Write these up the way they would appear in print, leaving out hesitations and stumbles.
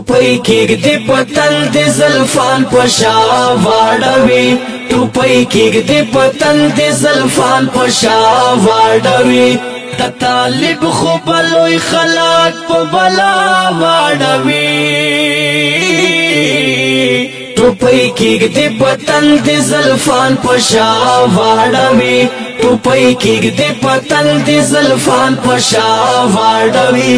ټوپۍ کېږدي پتن د زلفان په شا واړوي ټوپۍ کېږدي پتن د زلفان په شا واړوي د طالب خو بلوی خلاق په بلا واړوي ټوپۍ کېږدي پتن د زلفان په شا واړوي ټوپۍ کېږدي پتن د زلفان په شا واړوي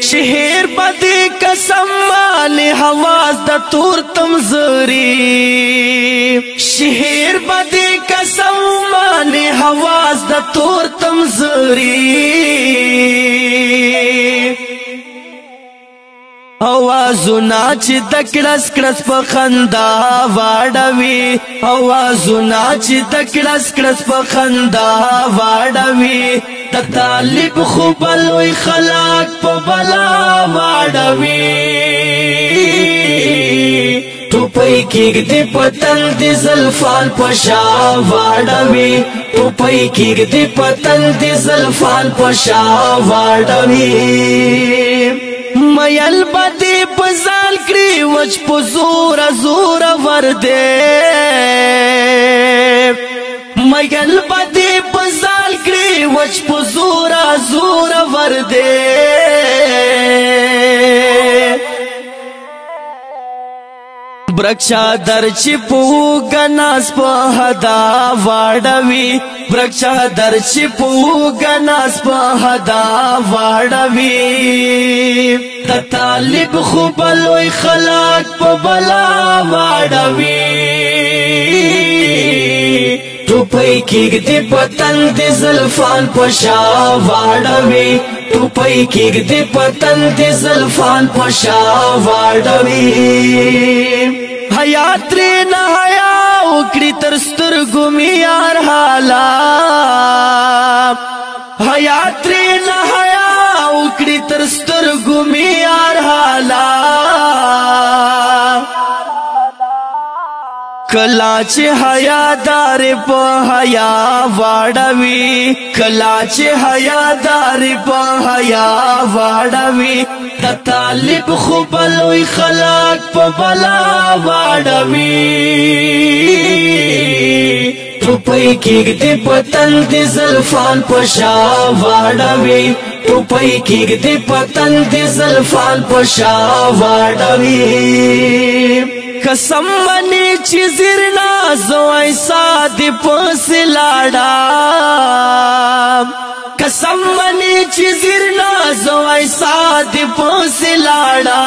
شهر بدی قسم مالی حواس د تور تمزری شهر بدی قسم مالی حواس د تور تمزری اوازونا چې د کړس کړس په خندا واړوي اوازونا چې د کړس کړس په خندا واړوي د طالب خو بلوی خلاق په بلا واړوي ټوپۍ کېږدي پتن د زلفان په شا واړوي ټوپۍ کېږدي پتن د زلفان په شا واړوي مېل بدی پزال کړی وچ په زور زور ور دے مېل بدی پزال کړی وچ په زور زور ور دے برکشا در چپو گناس په حدا واړوي برکشا در چپو گناس په حدا واړوي د طالب خو بلوی خلاق په بلا واړوي ټوپۍ کېږدي پتن د زلفان په شا واړوي ټوپۍ کېږدي پتن د زلفان په شا واړوي حیات ترې نه حیا وکړي تر سترګو مې یار حالا حیات ترې نه حیا وکړي تر سترګو مې یار حالا کلا چې حیا دار په حیا واړوي کلا چې حیا دار په حیا واړوي د طالب خو بلوی خلاق په بلا واړوي ټوپۍ کېږدي پتن د زلفان په شا واړوي ټوپۍ کېږدي پتن د زلفان په شا واړوي قسم منی چې زرنا زوای ساده پس لاړه قسم منی چې زرنا زوای ساده پس لاړه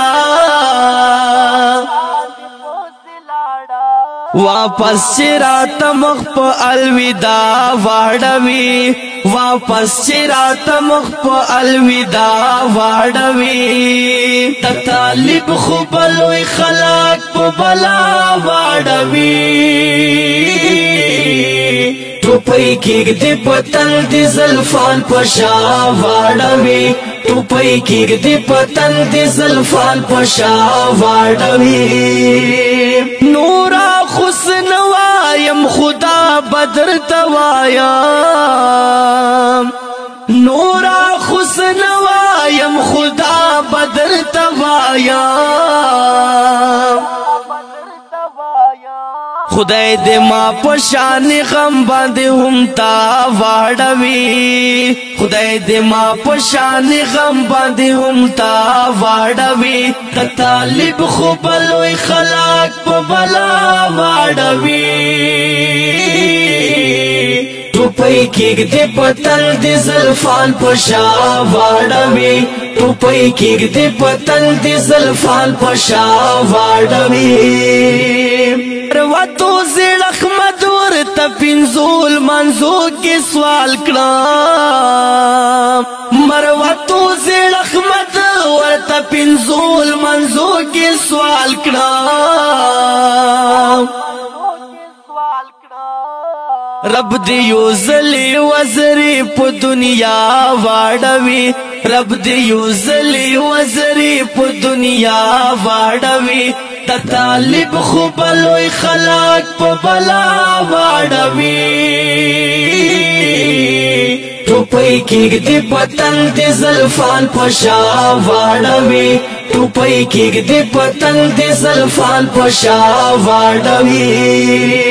واپس چرات مخ په الودا واړوي واپس چرات مخ په الودا واړوي د طالب خو بلوی خلاق په بلا واړوي ټوپۍ کېږدي پتن د زلفان په شا واړوي ټوپۍ کېږدي پتن د زلفان په شا واړوي نورا حسن وایم خدا بدر توایم نورا حسن وایم خدا بدر توایم خدای دې ما په شان غم باندې هم تا واړوي خدای دې ما په شان غم باندې هم تا واړوي د طالب خو بلوی خلاق په بلا واړوي ټوپۍ کېږدي پتن د زلفان په شا واړوي ټوپۍ کېږدي پتن د زلفان په شا واړوي واتو زړخ مدور ته پنځول منځو کې سوال کړم مرواتو زړخ مدور ته پنځول منځو کې سوال کړم رب دې یو زلی وزری په دنیا واړوي رب دې یو زلی وزری په دنیا واړوي د طالب خو بلوی خلاق په بلا واړوي ټوپۍ کېږدي پتن د زلفان په شا واړوي ټوپۍ کېږدي پتنګ دې زلفان په شا واړوي